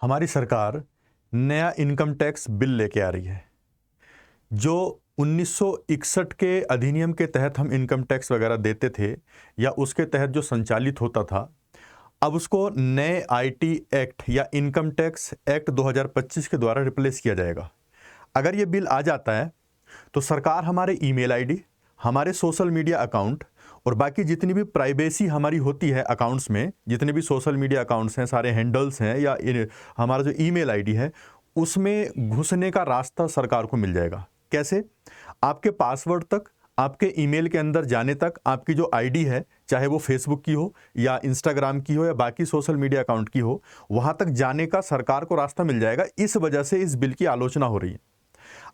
हमारी सरकार नया इनकम टैक्स बिल लेके आ रही है। जो 1961 के अधिनियम के तहत हम इनकम टैक्स वगैरह देते थे या उसके तहत जो संचालित होता था, अब उसको नए आईटी एक्ट या इनकम टैक्स एक्ट 2025 के द्वारा रिप्लेस किया जाएगा। अगर ये बिल आ जाता है तो सरकार हमारे ईमेल आईडी, हमारे सोशल मीडिया अकाउंट और बाकी जितनी भी प्राइवेसी हमारी होती है अकाउंट्स में, जितने भी सोशल मीडिया अकाउंट्स हैं, सारे हैंडल्स हैं या हमारा जो ईमेल आईडी है, उसमें घुसने का रास्ता सरकार को मिल जाएगा। कैसे? आपके पासवर्ड तक, आपके ईमेल के अंदर जाने तक आपकी जो आईडी है, चाहे वो फेसबुक की हो या इंस्टाग्राम की हो या बाकी सोशल मीडिया अकाउंट की हो, वहां तक जाने का सरकार को रास्ता मिल जाएगा। इस वजह से इस बिल की आलोचना हो रही है।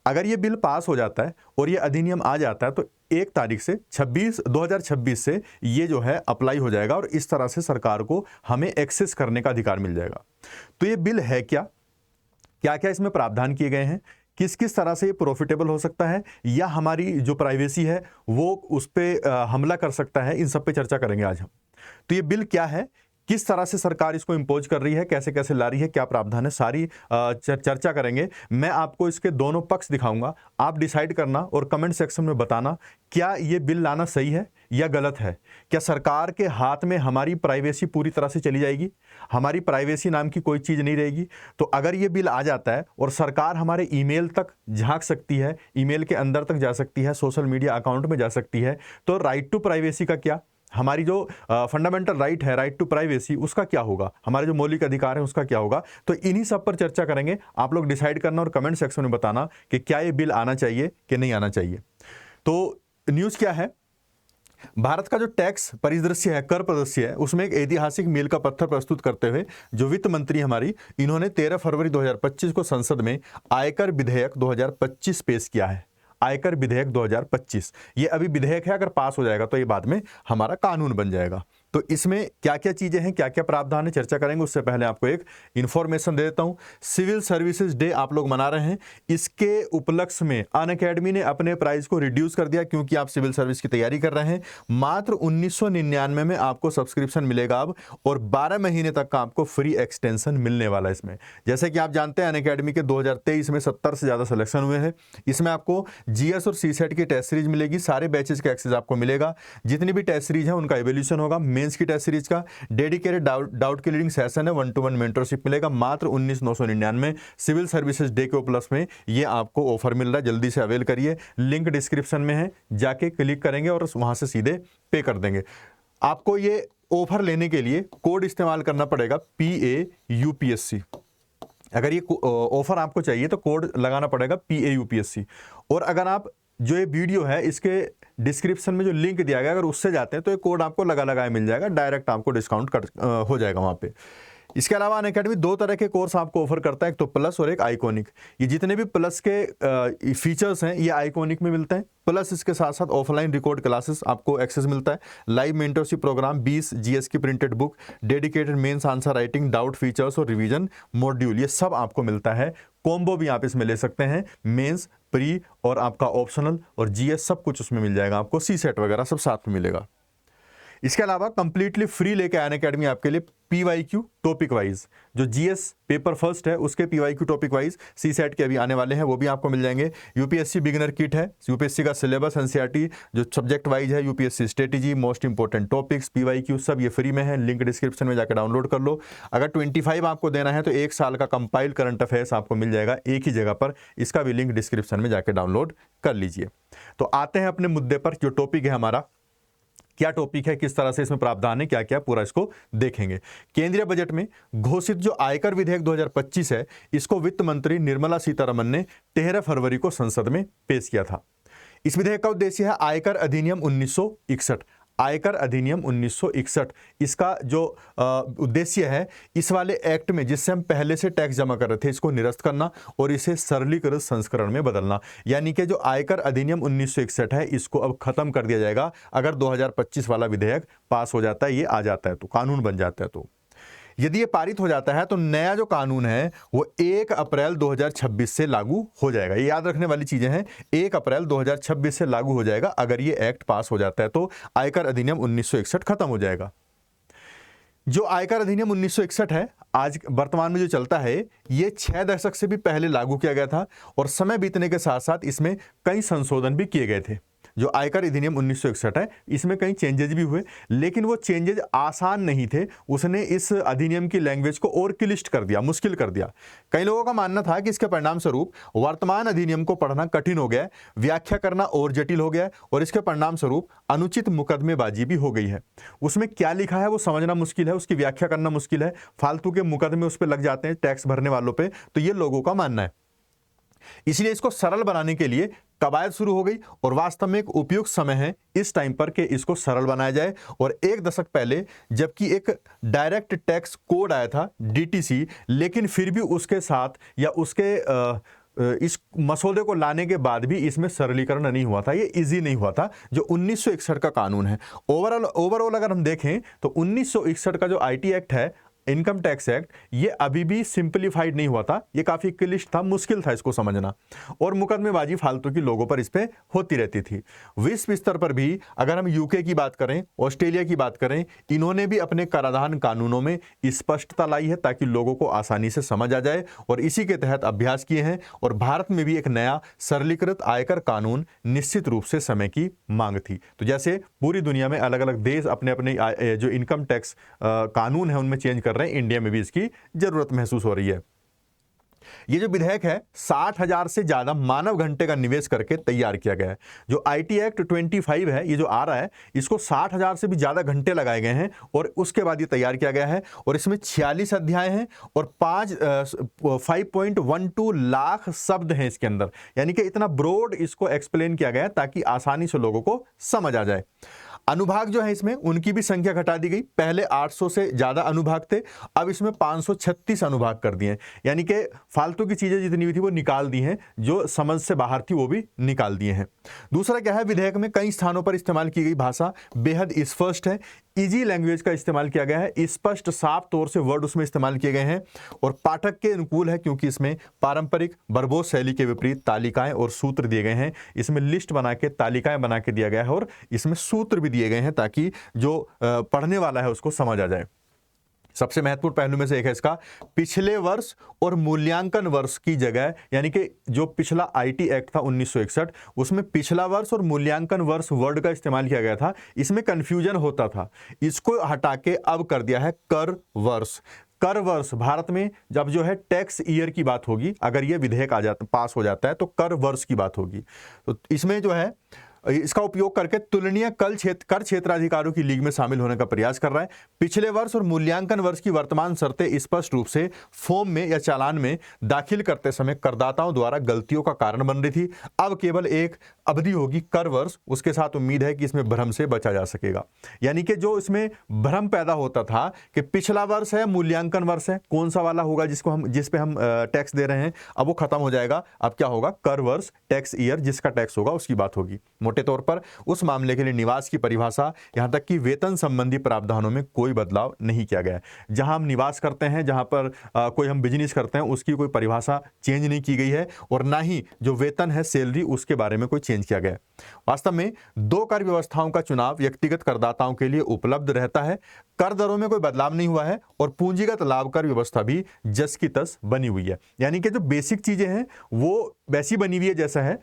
अगर ये बिल पास हो जाता है और ये अधिनियम आ जाता है तो 1 तारीख से 2026 से ये जो है अप्लाई हो जाएगा और इस तरह से सरकार को हमें एक्सेस करने का अधिकार मिल जाएगा। तो ये बिल है क्या, क्या क्या इसमें प्रावधान किए गए हैं, किस किस तरह से ये प्रॉफिटेबल हो सकता है या हमारी जो प्राइवेसी है वो उस पर हमला कर सकता है, इन सब पे चर्चा करेंगे आज हम। तो ये बिल क्या है, किस तरह से सरकार इसको इंपोज कर रही है, कैसे कैसे ला रही है, क्या प्रावधान है, सारी चर्चा करेंगे। मैं आपको इसके दोनों पक्ष दिखाऊंगा, आप डिसाइड करना और कमेंट सेक्शन में बताना क्या ये बिल लाना सही है या गलत है। क्या सरकार के हाथ में हमारी प्राइवेसी पूरी तरह से चली जाएगी, हमारी प्राइवेसी नाम की कोई चीज़ नहीं रहेगी? तो अगर ये बिल आ जाता है और सरकार हमारे ईमेल तक झांक सकती है, ईमेल के अंदर तक जा सकती है, सोशल मीडिया अकाउंट में जा सकती है, तो राइट टू प्राइवेसी का क्या, हमारी जो फंडामेंटल राइट है, राइट टू प्राइवेसी, उसका क्या होगा, हमारे जो मौलिक अधिकार है उसका क्या होगा? तो इन्हीं सब पर चर्चा करेंगे। आप लोग डिसाइड करना और कमेंट सेक्शन में बताना कि क्या ये बिल आना चाहिए कि नहीं आना चाहिए। तो न्यूज़ क्या है, भारत का जो टैक्स परिदृश्य है, कर परिदृश्य है, उसमें एक ऐतिहासिक मील का पत्थर प्रस्तुत करते हुए जो वित्त मंत्री हमारी, इन्होंने 13 फरवरी 2025 को संसद में आयकर विधेयक 2025 पेश किया है। आयकर विधेयक 2025, ये अभी विधेयक है, अगर पास हो जाएगा तो ये बाद में हमारा कानून बन जाएगा। तो इसमें क्या क्या चीजें हैं, क्या क्या प्रावधान है, चर्चा करेंगे। उससे पहले आपको एक इंफॉर्मेशन दे देता हूं। सिविल सर्विसेज डे आप लोग मना रहे हैं, इसके उपलक्ष्य में अनअकैडमी ने अपने प्राइस को रिड्यूस कर दिया क्योंकि आप सिविल सर्विस की तैयारी कर रहे हैं। मात्र 1999 में आपको सब्सक्रिप्शन मिलेगा अब, और 12 महीने तक का आपको फ्री एक्सटेंशन मिलने वाला है इसमें। जैसे कि आप जानते हैं अनअकैडमी के 2023 में 70 से ज्यादा सिलेक्शन हुए हैं। इसमें आपको जीएस और सीसेट की टेस्ट सीरीज मिलेगी, सारे बैचेस का एक्सेस आपको मिलेगा, जितनी भी टेस्ट सीरीज है उनका इवैल्यूएशन होगा, मेंस की टेस्ट सीरीज का डेडिकेटेड डाउट क्लियरिंग सेशन है, 1-to-1 मेंटरशिप मिलेगा। मात्र 19,999 सिविल सर्विसेज डे के उपलक्ष्य में ये आपको ऑफर मिल रहा है, जल्दी से अवेल करिए। लिंक डिस्क्रिप्शन में है, जाके क्लिक करेंगे और वहां से सीधे पे कर देंगे। आपको ये ऑफर लेने के लिए कोड इस्तेमाल करना पड़ेगा PAUPSC। अगर ये ऑफर आपको चाहिए तो कोड लगाना पड़ेगा PAUPSC। और अगर आप जो ये वीडियो है इसके डिस्क्रिप्शन में जो लिंक दिया गया, अगर उससे जाते हैं तो ये कोड आपको लगाए मिल जाएगा, डायरेक्ट आपको डिस्काउंट हो जाएगा वहाँ पे। इसके अलावा अनअकैडमी 2 तरह के कोर्स आपको ऑफर करता है, एक तो प्लस और एक आइकॉनिक। ये जितने भी प्लस के फीचर्स हैं ये आइकॉनिक में मिलते हैं। प्लस इसके साथ साथ ऑफलाइन रिकॉर्ड क्लासेस आपको एक्सेस मिलता है, लाइव मेंटरशिप प्रोग्राम, 20 जीएस की printed book, dedicated mains answer writing, doubt features और रिवीजन मॉड्यूल, ये सब आपको मिलता है। कॉम्बो भी आप इसमें ले सकते हैं, मेंस, प्री और आपका ऑप्शनल और जीएस सब कुछ उसमें मिल जाएगा आपको, सीसेट वगैरह सब साथ में मिलेगा। इसके अलावा कंप्लीटली फ्री लेके अनअकैडमी आपके लिए PYQ टॉपिक वाइज, जो जीएस पेपर फर्स्ट है उसके PYQ टॉपिक वाइज सीसेट के अभी आने वाले हैं, वो भी आपको मिल जाएंगे। यूपीएससी बिगिनर किट है, यूपीएससी का सिलेबस एनसीईआरटी जो सब्जेक्ट वाइज है, UPSC strategy, most important topics, PYQ सब ये फ्री में है। लिंक डिस्क्रिप्शन में जाकर डाउनलोड कर लो। अगर 25 आपको देना है तो 1 साल का कंपाइल्ड करंट अफेयर्स आपको मिल जाएगा एक ही जगह पर, इसका भी लिंक डिस्क्रिप्शन में जाकर डाउनलोड कर लीजिए। तो आते हैं अपने मुद्दे पर, जो टॉपिक है हमारा, क्या टॉपिक है, किस तरह से इसमें प्रावधान है, क्या क्या, पूरा इसको देखेंगे। केंद्रीय बजट में घोषित जो आयकर विधेयक 2025 है, इसको वित्त मंत्री निर्मला सीतारमण ने 13 फरवरी को संसद में पेश किया था। इस विधेयक का उद्देश्य है आयकर अधिनियम 1961। आयकर अधिनियम 1961, इसका जो उद्देश्य है, इस वाले एक्ट में जिससे हम पहले से टैक्स जमा कर रहे थे इसको निरस्त करना और इसे सरलीकृत संस्करण में बदलना। यानी कि जो आयकर अधिनियम 1961 है इसको अब खत्म कर दिया जाएगा अगर 2025 वाला विधेयक पास हो जाता है, ये आ जाता है तो, कानून बन जाता है तो। यदि ये पारित हो जाता है तो नया जो कानून है वो 1 अप्रैल 2026 से लागू हो जाएगा। ये याद रखने वाली चीजें हैं, 1 अप्रैल 2026 से लागू हो जाएगा। अगर ये एक्ट पास हो जाता है तो आयकर अधिनियम 1961 खत्म हो जाएगा। जो आयकर अधिनियम 1961 है, आज वर्तमान में जो चलता है, ये 6 दशक से भी पहले लागू किया गया था और समय बीतने के साथ साथ इसमें कई संशोधन भी किए गए थे। जो आयकर अधिनियम 1961 है, इसमें कई चेंजेज भी हुए, लेकिन वो चेंजेज आसान नहीं थे। उसने इस अधिनियम की लैंग्वेज को और क्लिष्ट कर दिया, मुश्किल कर दिया। कई लोगों का मानना था कि इसके परिणाम स्वरूप वर्तमान अधिनियम को पढ़ना कठिन हो गया है, व्याख्या करना और जटिल हो गया है और इसके परिणाम स्वरूप अनुचित मुकदमेबाजी भी हो गई है। उसमें क्या लिखा है वो समझना मुश्किल है, उसकी व्याख्या करना मुश्किल है, फालतू के मुकदमे उस पर लग जाते हैं टैक्स भरने वालों पे, तो ये लोगों का मानना है। इसलिए इसको सरल बनाने के लिए कवायद शुरू हो गई और वास्तव में एक उपयुक्त समय है इस टाइम पर कि इसको सरल बनाया जाए। और 1 दशक पहले जबकि एक डायरेक्ट टैक्स कोड आया था DTC, लेकिन फिर भी उसके साथ या उसके इस मसौदे को लाने के बाद भी इसमें सरलीकरण नहीं हुआ था, ये इजी नहीं हुआ था, जो 1961 का कानून है। ओवरऑल अगर हम देखें तो 1961 का जो IT एक्ट है, इनकम टैक्स एक्ट, ये अभी भी सिंपलीफाइड नहीं हुआ था, ये काफी क्लिष्ट था, मुश्किल था इसको समझना और मुकदमेबाजी फालतू की लोगों पर इस पे होती रहती थी। विश्व स्तर पर भी अगर हम UK की बात करें, ऑस्ट्रेलिया की बात करें, इन्होंने भी अपने कराधान कानूनों में स्पष्टता लाई है ताकि लोगों को आसानी से समझ आ जाए और इसी के तहत अभ्यास किए हैं। और भारत में भी एक नया सरलीकृत आयकर कानून निश्चित रूप से समय की मांग थी। तो जैसे पूरी दुनिया में अलग अलग देश अपने अपने जो इनकम टैक्स कानून है उनमें चेंज कर रहे हैं, इंडिया में भी इसकी जरूरत महसूस हो रही है। ये जो विधेयक है 60,000 से ज्यादा मानव घंटे का निवेश करके तैयार किया गया है। जो IT एक्ट 25 है, ये जो आ रहा है, इसको 60,000 से भी ज्यादा घंटे लगाए गए हैं और उसके बाद ये तैयार किया गया है। और इसमें 46 अध्याय हैं और 5.12 लाख शब्द हैं इसके अंदर, यानी कि इतना ब्रॉड इसको एक्सप्लेन किया गया है ताकि आसानी से लोगों को समझ आ जाए। अनुभाग जो है इसमें उनकी भी संख्या घटा दी गई, पहले 800 से ज्यादा अनुभाग थे, अब इसमें 536 अनुभाग कर दिए, यानी कि फालतू की चीजें जितनी भी थी वो निकाल दी हैं, जो समझ से बाहर थी वो भी निकाल दिए हैं। दूसरा क्या है, विधेयक में कई स्थानों पर इस्तेमाल की गई भाषा बेहद स्पष्ट है, इजी लैंग्वेज का इस्तेमाल किया गया है, स्पष्ट साफ तौर से वर्ड उसमें इस्तेमाल किए गए हैं और पाठक के अनुकूल है क्योंकि इसमें पारंपरिक बरबोस शैली के विपरीत तालिकाएं और सूत्र दिए गए हैं। इसमें लिस्ट बना के तालिकाएं बना के दिया गया है और इसमें सूत्र भी दिए गए हैं ताकि जो पढ़ने वाला है उसको समझ आ जाए। सबसे महत्वपूर्ण पहलू में से एक है इसका पिछले वर्ष और मूल्यांकन वर्ष की जगह, यानी कि जो पिछला IT एक्ट था 1961, उसमें पिछला वर्ष और मूल्यांकन वर्ष वर्ड का इस्तेमाल किया गया था, इसमें कंफ्यूजन होता था, इसको हटा के अब कर दिया है कर वर्ष। कर वर्ष भारत में जब जो है टैक्स ईयर की बात होगी, अगर ये विधेयक पास हो जाता है तो कर वर्ष की बात होगी। तो इसमें जो है इसका उपयोग करके तुलनीय कर क्षेत्राधिकारों की लीग में शामिल होने का प्रयास कर रहा है। पिछले वर्ष और मूल्यांकन वर्ष की वर्तमान शर्तें स्पष्ट रूप से फॉर्म में या चालान में दाखिल करते समय करदाताओं द्वारा गलतियों का कारण बन रही थी। अब केवल एक अवधि होगी कर वर्ष, उसके साथ उम्मीद है कि इसमें भ्रम से बचा जा सकेगा। यानी कि जो इसमें भ्रम पैदा होता था कि पिछला वर्ष है मूल्यांकन वर्ष है, कौन सा वाला होगा जिस पे हम टैक्स दे रहे हैं, अब वो खत्म हो जाएगा। अब क्या होगा, कर वर्ष टैक्स ईयर, जिसका टैक्स होगा उसकी बात होगी। मोटे तौर पर उस मामले के लिए निवास की परिभाषा, यहां तक कि वेतन संबंधी प्रावधानों में कोई बदलाव नहीं किया गया है। जहां हम निवास करते हैं, जहां पर कोई हम बिजनेस करते हैं, उसकी कोई परिभाषा चेंज नहीं की गई है और ना ही जो वेतन है सैलरी उसके बारे में कोई चेंज किया गया है। वास्तव में 2 कर व्यवस्थाओं का चुनाव व्यक्तिगत करदाताओं के लिए उपलब्ध रहता है। कर दरों में कोई बदलाव नहीं हुआ है और पूंजीगत लाभ कर व्यवस्था भी जस की तस बनी हुई है। यानी कि जो बेसिक चीजें हैं वो वैसी बनी हुई है जैसा है,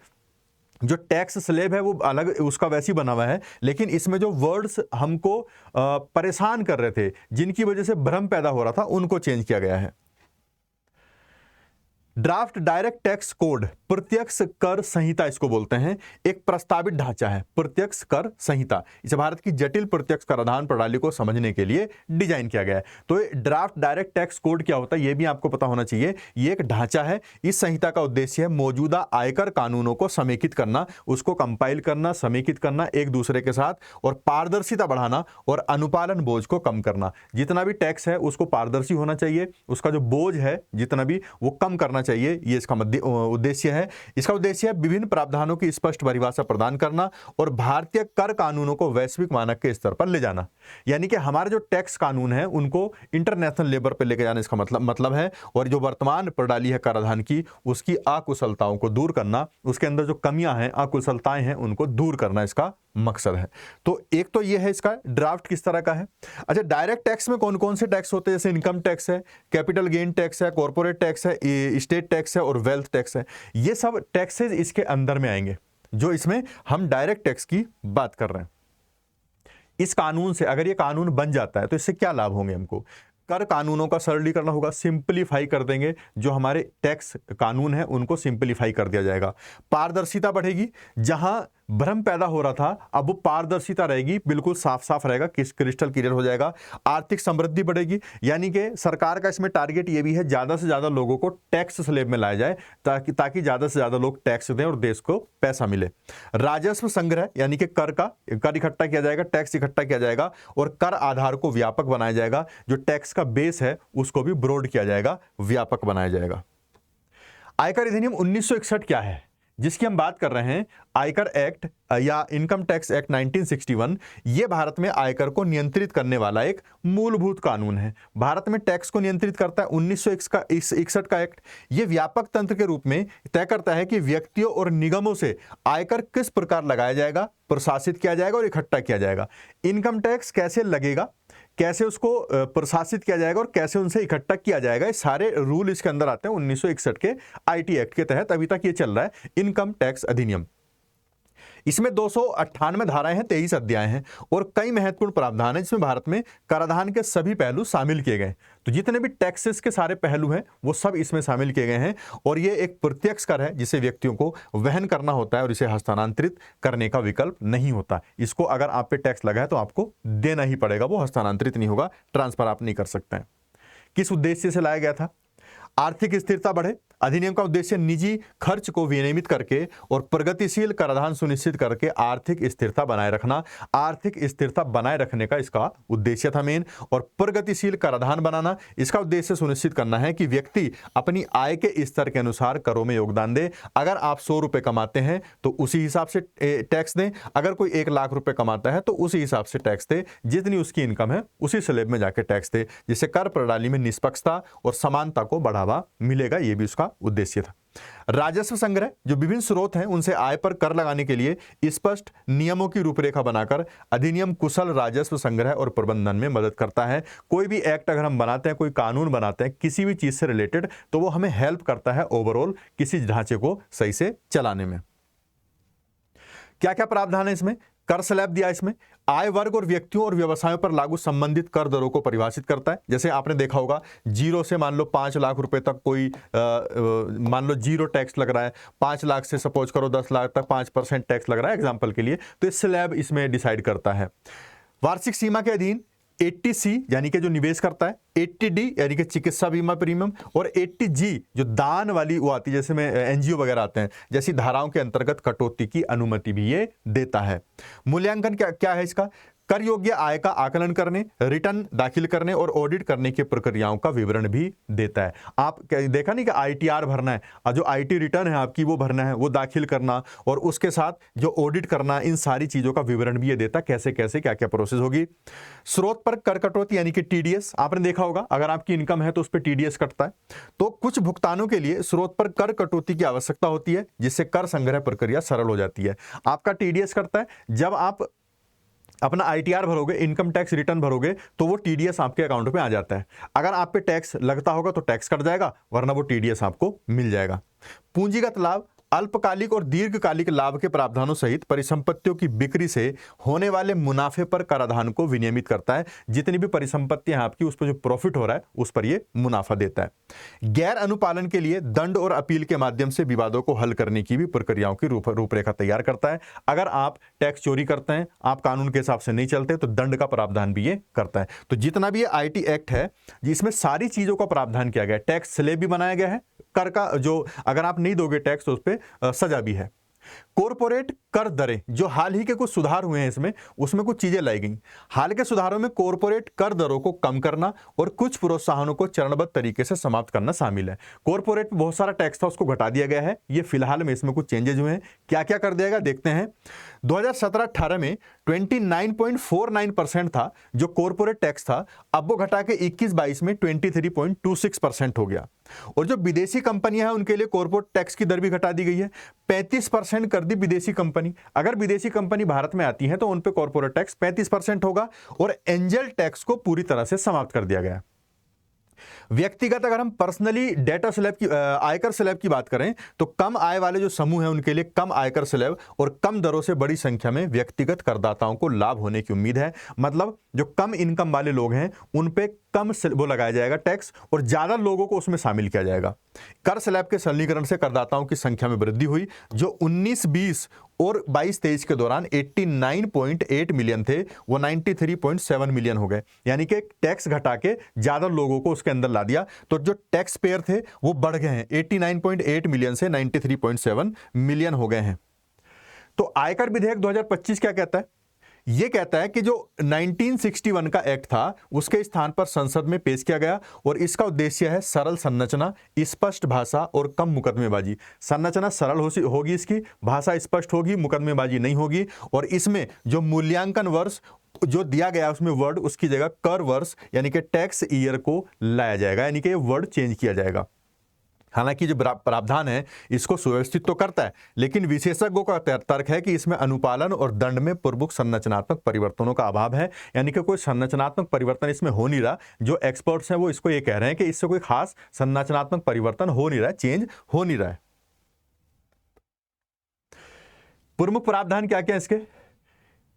जो टैक्स स्लैब है वो अलग उसका वैसी बना हुआ है, लेकिन इसमें जो वर्ड्स हमको परेशान कर रहे थे, जिनकी वजह से भ्रम पैदा हो रहा था, उनको चेंज किया गया है। ड्राफ्ट डायरेक्ट टैक्स कोड, प्रत्यक्ष कर संहिता इसको बोलते हैं, एक प्रस्तावित ढांचा है। प्रत्यक्ष कर संहिता इसे भारत की जटिल प्रत्यक्ष कराधान प्रणाली को समझने के लिए डिजाइन किया गया है। तो ड्राफ्ट डायरेक्ट टैक्स कोड क्या होता है ये भी आपको पता होना चाहिए। ये एक ढांचा है। इस संहिता का उद्देश्य है मौजूदा आयकर कानूनों को समेकित करना, उसको कंपाइल करना, समेकित करना एक दूसरे के साथ, और पारदर्शिता बढ़ाना और अनुपालन बोझ को कम करना। जितना भी टैक्स है उसको पारदर्शी होना चाहिए, उसका जो बोझ है जितना भी वो कम करना चाहिए, ये इसका उद्देश्य है। इसका उद्देश्य है विभिन्न प्रावधानों की स्पष्ट परिभाषा प्रदान करना और भारतीय कर कानूनों को वैश्विक मानक के स्तर पर ले जाना। यानी कि हमारे जो टैक्स कानून है उनको इंटरनेशनल लेवल पर लेके जाना इसका मतलब है। और जो वर्तमान प्रणाली है कराधान की, उसकी अकुशलताओं को दूर करना, उसके अंदर जो कमियां हैं, अकुशलताएं हैं, उनको दूर करना इसका मकसद है। तो एक तो ये है इसका ड्राफ्ट किस तरह का है। अच्छा, डायरेक्ट टैक्स में कौन कौन से टैक्स होते हैं, जैसे इनकम टैक्स है, कैपिटल गेन टैक्स है, कॉर्पोरेट टैक्स है, स्टेट टैक्स है और वेल्थ टैक्स है। ये सब टैक्सेस इसके अंदर में आएंगे, जो इसमें हम डायरेक्ट टैक्स की बात कर रहे हैं। इस कानून से, अगर ये कानून बन जाता है तो इससे क्या लाभ होंगे हमको। कर कानूनों का सरलीकरण होगा, सिंपलीफाई कर देंगे, जो हमारे टैक्स कानून है उनको सिंपलीफाई कर दिया जाएगा। पारदर्शिता बढ़ेगी, जहां भ्रम पैदा हो रहा था अब वो पारदर्शिता रहेगी, बिल्कुल साफ साफ रहेगा, क्रिस्टल क्लियर हो जाएगा। आर्थिक समृद्धि बढ़ेगी, यानी कि सरकार का इसमें टारगेट ये भी है ज्यादा से ज्यादा लोगों को टैक्स स्लैब में लाया जाए, ताकि ज्यादा से ज्यादा लोग टैक्स दें और देश को पैसा मिले। राजस्व संग्रह, यानी कि कर इकट्ठा किया जाएगा, टैक्स इकट्ठा किया जाएगा और कर आधार को व्यापक बनाया जाएगा, जो टैक्स का बेस है उसको भी ब्रॉड किया जाएगा, व्यापक बनाया जाएगा। आयकर अधिनियम 1961 क्या है जिसकी हम बात कर रहे हैं, आयकर एक्ट या इनकम टैक्स एक्ट 1961, ये भारत में आयकर को नियंत्रित करने वाला एक मूलभूत कानून है। भारत में टैक्स को नियंत्रित करता है 1961 का एक्ट। ये व्यापक तंत्र के रूप में तय करता है कि व्यक्तियों और निगमों से आयकर किस प्रकार लगाया जाएगा, प्रशासित किया जाएगा और इकट्ठा किया जाएगा। इनकम टैक्स कैसे लगेगा, कैसे उसको प्रशासित किया जाएगा और कैसे उनसे इकट्ठा किया जाएगा, ये सारे रूल इसके अंदर आते हैं 1961 के आईटी एक्ट के तहत। अभी तक ये चल रहा है इनकम टैक्स अधिनियम। इसमें 298 धाराएं हैं, 23 अध्याय हैं और कई महत्वपूर्ण प्रावधान हैं, जिसमें भारत में कराधान के सभी पहलू शामिल किए गए। तो जितने भी टैक्सेस के सारे पहलू हैं वो सब इसमें शामिल किए गए हैं और ये एक प्रत्यक्ष कर है जिसे व्यक्तियों को वहन करना होता है और इसे हस्तांतरित करने का विकल्प नहीं होता। इसको अगर आप पे टैक्स लगा है तो आपको देना ही पड़ेगा, वो हस्तांतरित नहीं होगा, ट्रांसफर आप नहीं कर सकते हैं। किस उद्देश्य से लाया गया था? आर्थिक स्थिरता बढ़े। अधिनियम का उद्देश्य निजी खर्च को विनियमित करके और प्रगतिशील कराधान सुनिश्चित करके आर्थिक स्थिरता बनाए रखना। आर्थिक स्थिरता बनाए रखने का इसका उद्देश्य था मेन, और प्रगतिशील कराधान बनाना, इसका उद्देश्य सुनिश्चित करना है कि व्यक्ति अपनी आय के स्तर के अनुसार करों में योगदान दे। अगर आप 100 रुपए कमाते हैं तो उसी हिसाब से टैक्स दें, अगर कोई 1 लाख रुपए कमाता है तो उसी हिसाब से टैक्स दे, जितनी उसकी इनकम है उसी स्लैब में जाके टैक्स दे, जिससे कर प्रणाली में निष्पक्षता और समानता को बढ़ावा मिलेगा। ये भी उसका उद्देश्य था। राजस्व संग्रह, जो विभिन्न स्रोत हैं उनसे आय पर कर लगाने के लिए स्पष्ट नियमों की रूपरेखा बनाकर अधिनियम कुशल राजस्व संग्रह और प्रबंधन में मदद करता है। कोई भी एक्ट अगर हम बनाते हैं, कोई कानून बनाते हैं किसी भी चीज से रिलेटेड, तो वो हमें हेल्प करता है ओवरऑल किसी ढांचे को सही से चलाने में। क्या क्या प्रावधान है इसमें? कर स्लैब दिया, इसमें आय वर्ग और व्यक्तियों और व्यवसायों पर लागू संबंधित कर दरों को परिभाषित करता है। जैसे आपने देखा होगा, 0 से मान लो 5 लाख रुपए तक कोई मान लो 0 टैक्स लग रहा है, 5 लाख से सपोज करो 10 लाख तक 5% टैक्स लग रहा है एग्जाम्पल के लिए, तो इस स्लैब इसमें डिसाइड करता है। वार्षिक सीमा के अधीन 80C यानी कि जो निवेश करता है, 80D यानी कि चिकित्सा बीमा प्रीमियम, और 80G जो दान वाली वो आती है, जैसे में एनजीओ वगैरह आते हैं, जैसी धाराओं के अंतर्गत कटौती की अनुमति भी ये देता है। मूल्यांकन क्या है इसका? कर योग्य आय का आकलन करने, रिटर्न दाखिल करने और ऑडिट करने की प्रक्रियाओं का विवरण भी देता है। आप देखा नहीं कि ITR भरना है, और जो IT रिटर्न है आपकी वो भरना है, वो दाखिल करना, और उसके साथ जो ऑडिट करना, इन सारी चीजों का विवरण भी ये देता है, कैसे कैसे क्या क्या प्रोसेस होगी। स्रोत पर कर कटौती यानी कि TDS, आपने देखा होगा अगर आपकी इनकम है तो उस पर TDS कटता है। तो कुछ भुगतानों के लिए स्रोत पर कर कटौती की आवश्यकता होती है, जिससे कर संग्रह प्रक्रिया सरल हो जाती है। आपका TDS करता है जब आप अपना ITR भरोगे, इनकम टैक्स रिटर्न भरोगे, तो वो TDS आपके अकाउंट में आ जाता है। अगर आप पे टैक्स लगता होगा तो टैक्स कट जाएगा, वरना वो TDS आपको मिल जाएगा। पूंजीगत लाभ, अल्पकालिक और दीर्घकालिक लाभ के प्रावधानों सहित परिसंपत्तियों की बिक्री से होने वाले मुनाफे पर कराधान को विनियमित करता है। जितनी भी परिसंपत्तियां आपकी, उस पर जो प्रॉफिट हो रहा है उस पर ये मुनाफा देता है। गैर अनुपालन के लिए दंड और अपील के माध्यम से विवादों को हल करने की भी प्रक्रियाओं की रूपरेखा तैयार करता है। अगर आप टैक्स चोरी करते हैं, आप कानून के हिसाब से नहीं चलते, तो दंड का प्रावधान भी ये करता है। तो जितना भी ये IT एक्ट है जिसमें सारी चीजों का प्रावधान किया गया है, टैक्स स्लैब भी बनाया गया है, कर का जो अगर आप नहीं दोगे टैक्स तो उस पर सजा भी है। कॉर्पोरेट कर दरें, जो हाल ही के कुछ सुधार हुए हैं इसमें, उसमें कुछ चीजें लाई गई। हाल के सुधारों में कॉर्पोरेट कर दरों को कम करना और कुछ प्रोत्साहनों को चरणबद्ध तरीके से समाप्त करना शामिल है। कॉर्पोरेट बहुत सारा टैक्स था, उसको घटा दिया गया है। ये फिलहाल में इसमें कुछ चेंजेस हुए हैं। क्या क्या कर दिया गया देखते हैं। 2017-18 में 29.49% था जो कॉर्पोरेट टैक्स था, अब वो घटा के 21-22 में 23.26% हो गया। और जो विदेशी कंपनियां हैं उनके लिए कॉर्पोरेट टैक्स की दर भी घटा दी गई है, 35% कर दी विदेशी कंपनी। अगर विदेशी कंपनी भारत में आती है तो उन पे कॉर्पोरेट टैक्स 35% होगा और एंजल टैक्स को पूरी तरह से समाप्त कर दिया गया। व्यक्तिगत अगर हम पर्सनली डेटा स्लैब की आयकर स्लैब की बात करें तो कम आय वाले जो समूह हैं उनके लिए कम आयकर स्लैब और कम दरों से बड़ी संख्या में व्यक्तिगत करदाताओं को लाभ होने की उम्मीद है। मतलब जो कम इनकम वाले लोग हैं उन पे कम वो लगाया जाएगा टैक्स और ज्यादा लोगों को उसमें शामिल किया जाएगा। कर स्लैब के सरलीकरण से करदाताओं की संख्या में वृद्धि हुई, जो 19-20 और 22-23 के दौरान 89.8 मिलियन थे वो 93.7 मिलियन हो गए, यानी कि टैक्स घटा के ज्यादा लोगों को उसके अंदर ला दिया। तो जो टैक्स पेयर थे वो बढ़ गए हैं, 89.8 मिलियन से 93.7 मिलियन हो गए हैं। तो आयकर विधेयक 2025 क्या कहता है? यह कहता है कि जो 1961 का एक्ट था उसके स्थान पर संसद में पेश किया गया और इसका उद्देश्य है सरल संरचना, स्पष्ट भाषा और कम मुकदमेबाजी। संरचना सरल होगी, इसकी भाषा स्पष्ट होगी, मुकदमेबाजी नहीं होगी। और इसमें जो मूल्यांकन वर्ष जो दिया गया उसमें वर्ड उसकी जगह कर वर्ष यानी कि टैक्स ईयर को लाया जाएगा, यानी कि वर्ड चेंज किया जाएगा। हालांकि जो प्रावधान है इसको सुव्यवस्थित तो करता है, लेकिन विशेषज्ञों का तर्क है कि इसमें अनुपालन और दंड में प्रमुख संरचनात्मक परिवर्तनों का अभाव है, यानी कि कोई संरचनात्मक परिवर्तन इसमें हो नहीं रहा। जो एक्सपर्ट्स हैं वो इसको ये कह रहे हैं कि इससे कोई खास संरचनात्मक परिवर्तन हो नहीं रहा है, चेंज हो नहीं रहा है। प्रमुख प्रावधान क्या क्या है इसके?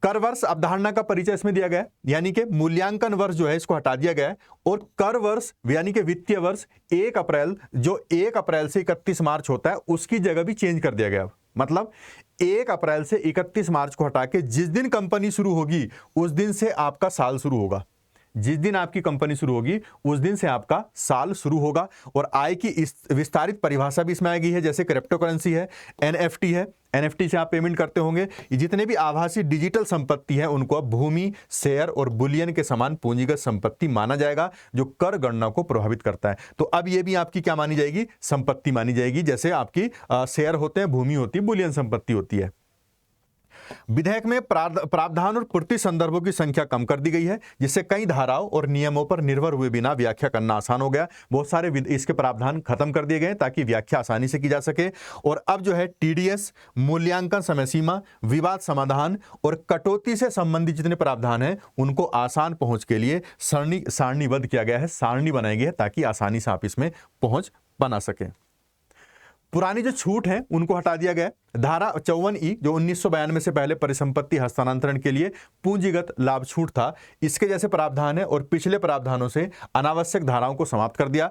कर वर्ष अवधारणा का परिचय इसमें दिया गया है, यानी कि मूल्यांकन वर्ष जो है इसको हटा दिया गया है और कर वर्ष यानी कि वित्तीय वर्ष 1 अप्रैल जो 1 अप्रैल से 31 मार्च होता है उसकी जगह भी चेंज कर दिया गया। मतलब 1 अप्रैल से 31 मार्च को हटा के जिस दिन कंपनी शुरू होगी उस दिन से आपका साल शुरू होगा। जिस दिन आपकी कंपनी शुरू होगी उस दिन से आपका साल शुरू होगा। और आय की विस्तारित परिभाषा भी इसमें आ गई है, जैसे क्रिप्टो करेंसी है, एनएफटी है, एनएफटी से आप पेमेंट करते होंगे। जितने भी आभासी डिजिटल संपत्ति है उनको अब भूमि, शेयर और बुलियन के समान पूंजीगत संपत्ति माना जाएगा, जो कर गणना को प्रभावित करता है। तो अब ये भी आपकी क्या मानी जाएगी? संपत्ति मानी जाएगी, जैसे आपकी शेयर होते हैं, भूमि होती है, बुलियन संपत्ति होती है। विधेयक में प्रावधान और पूर्ति संदर्भों की संख्या कम कर दी गई है, जिससे कई धाराओं और नियमों पर निर्भर हुए बिना व्याख्या करना आसान हो गया। बहुत सारे इसके प्रावधान खत्म कर दिए गए ताकि व्याख्या आसानी से की जा सके। और अब जो है टीडीएस, मूल्यांकन समय सीमा, विवाद समाधान और कटौती से संबंधित जितने प्रावधान हैं उनको आसान पहुंच के लिए सारणीबद्ध किया गया है, सारणी बनाई गई है ताकि आसानी से आप इसमें पहुंच बना सके। पुरानी जो छूट है उनको हटा दिया गया। धारा 54E जो 1992 से पहले परिसंपत्ति हस्तांतरण के लिए पूंजीगत लाभ छूट था, इसके जैसे प्रावधान है और पिछले प्रावधानों से अनावश्यक धाराओं को समाप्त कर दिया।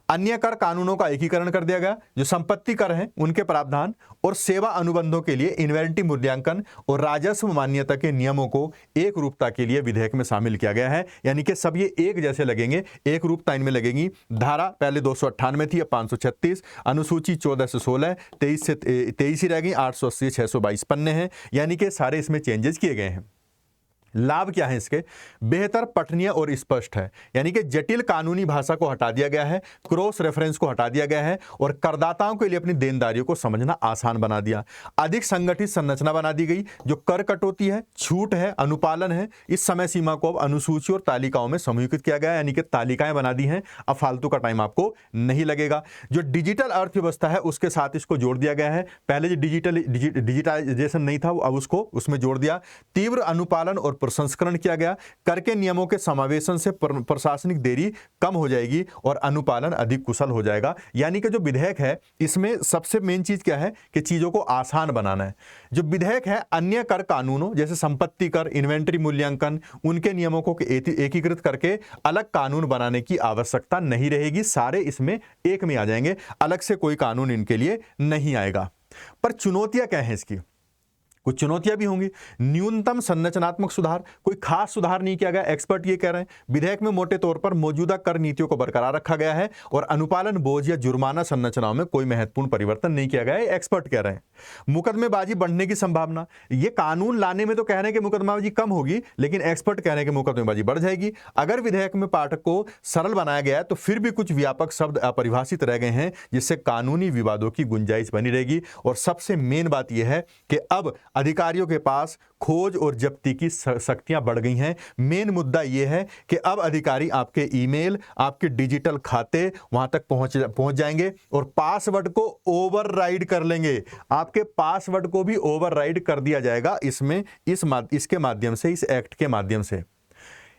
अन्य कर कानूनों का एकीकरण कर दिया गया। जो संपत्ति कर हैं उनके प्रावधान और सेवा अनुबंधों के लिए इन्वेंटिव मूल्यांकन और राजस्व मान्यता के नियमों को एक रूपता के लिए विधेयक में शामिल किया गया है, यानी कि सब ये एक जैसे लगेंगे, एक रूपता इनमें लगेगी। धारा पहले 298 थी, अब 536। अनुसूची 14 से 16, 23 से 23 ही रह गई, 880 622 पन्ने हैं, यानी कि सारे इसमें चेंजेस किए गए हैं। लाभ क्या है इसके? बेहतर पठनीय और स्पष्ट है, यानी कि जटिल कानूनी भाषा को हटा दिया गया है, क्रॉस रेफरेंस को हटा दिया गया है और करदाताओं के लिए अपनी देनदारियों को समझना आसान बना दिया। अधिक संगठित संरचना बना दी गई। जो कर कटौती है, छूट है, अनुपालन है, इस समय सीमा को अब अनुसूची और तालिकाओं में समूहीकृत किया गया है, यानी कि तालिकाएं बना दी हैं। अब फालतू का टाइम आपको नहीं लगेगा। जो डिजिटल अर्थव्यवस्था है उसके साथ इसको जोड़ दिया गया है। पहले जो डिजिटाइजेशन नहीं था अब उसको उसमें जोड़ दिया। तीव्र अनुपालन और प्रसंस्करण किया गया। कर के नियमों के समावेशन से प्रशासनिक देरी कम हो जाएगी और अनुपालन अधिक कुशल हो जाएगा। यानी कि जो विधेयक है इसमें सबसे मेन चीज क्या है कि चीजों को आसान बनाना है। जो विधेयक है अन्य कर कानूनों जैसे संपत्ति कर, इन्वेंटरी मूल्यांकन, उनके नियमों को एकीकृत करके अलग कानून बनाने की आवश्यकता नहीं रहेगी। सारे इसमें एक में आ जाएंगे, अलग से कोई कानून इनके लिए नहीं आएगा। पर चुनौतियां क्या है इसकी? कुछ चुनौतियां भी होंगी। न्यूनतम संरचनात्मक सुधार, कोई खास सुधार नहीं किया गया। एक्सपर्ट ये कह रहे हैं विधेयक में मोटे तौर पर मौजूदा कर नीतियों को बरकरार रखा गया है और अनुपालन बोझ या जुर्माना संरचनाओं में कोई महत्वपूर्ण परिवर्तन नहीं किया गया है, एक्सपर्ट कह रहे हैं। मुकदमेबाजी बढ़ने की संभावना, ये कानून लाने में तो कह रहे हैं कि मुकदमेबाजी कम होगी, लेकिन एक्सपर्ट कह रहे हैं कि मुकदमेबाजी बढ़ जाएगी। अगर विधेयक में पाठक को सरल बनाया गया है तो फिर भी कुछ व्यापक शब्द अपरिभाषित रह गए हैं, जिससे कानूनी विवादों की गुंजाइश बनी रहेगी। और सबसे मेन बात यह है कि अब अधिकारियों के पास खोज और जब्ती की शक्तियां बढ़ गई हैं। मेन मुद्दा यह है कि अब अधिकारी आपके ईमेल, आपके डिजिटल खाते वहां तक पहुंच जाएंगे और पासवर्ड को ओवरराइड कर लेंगे। आपके पासवर्ड को भी ओवरराइड कर दिया जाएगा इसके माध्यम से, इस एक्ट के माध्यम से।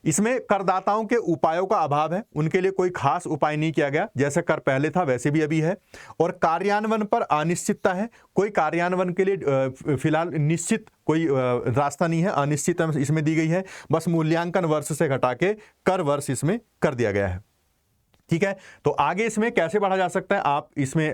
इसमें करदाताओं के उपायों का अभाव है, उनके लिए कोई खास उपाय नहीं किया गया, जैसे कर पहले था वैसे भी अभी है। और कार्यान्वयन पर अनिश्चितता है, कोई कार्यान्वयन के लिए फिलहाल निश्चित कोई रास्ता नहीं है, अनिश्चित इसमें दी गई है। बस मूल्यांकन वर्ष से घटा के कर वर्ष इसमें कर दिया गया है। ठीक है, तो आगे इसमें कैसे बढ़ा जा सकता है, आप इसमें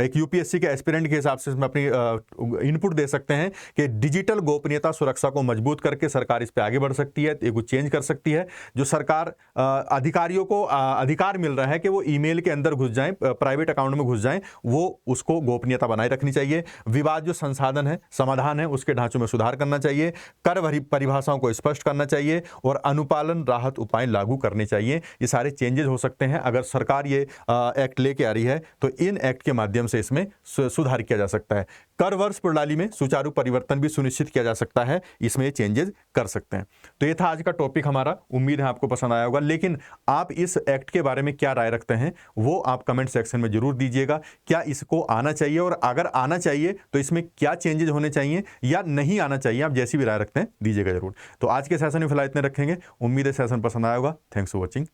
एक यूपीएससी के एस्पिरेंट के हिसाब से इसमें अपनी इनपुट दे सकते हैं कि डिजिटल गोपनीयता सुरक्षा को मजबूत करके सरकार इस पे आगे बढ़ सकती है, एक चेंज कर सकती है। जो सरकार अधिकारियों को अधिकार मिल रहा है कि वो ईमेल के अंदर घुस जाएं, प्राइवेट अकाउंट में घुस जाएं, वो उसको गोपनीयता बनाए रखनी चाहिए। विवाद जो संसाधन है, समाधान है, उसके ढांचों में सुधार करना चाहिए। कर परिभाषाओं को स्पष्ट करना चाहिए और अनुपालन राहत उपाय लागू करने चाहिए। ये सारे चेंजेस हो सकते हैं। अगर सरकार ये एक्ट लेके आ रही है तो इन एक्ट के माध्यम से इसमें सुधार किया जा सकता है। कर वर्ष प्रणाली में सुचारू परिवर्तन भी सुनिश्चित किया जा सकता है, इसमें चेंजेस कर सकते हैं। तो ये था आज का टॉपिक हमारा, उम्मीद है आपको पसंद आया होगा। लेकिन आप इस एक्ट के बारे में क्या राय रखते हैं वो आप कमेंट सेक्शन में जरूर दीजिएगा। क्या इसको आना चाहिए, और अगर आना चाहिए तो इसमें क्या चेंजेस होने चाहिए या नहीं आना चाहिए, आप जैसी भी राय रखते हैं दीजिएगा जरूर। तो आज के सेशन में फिलहाल इतने रखेंगे। उम्मीद है सेशन पसंद आया होगा। Thanks for watching.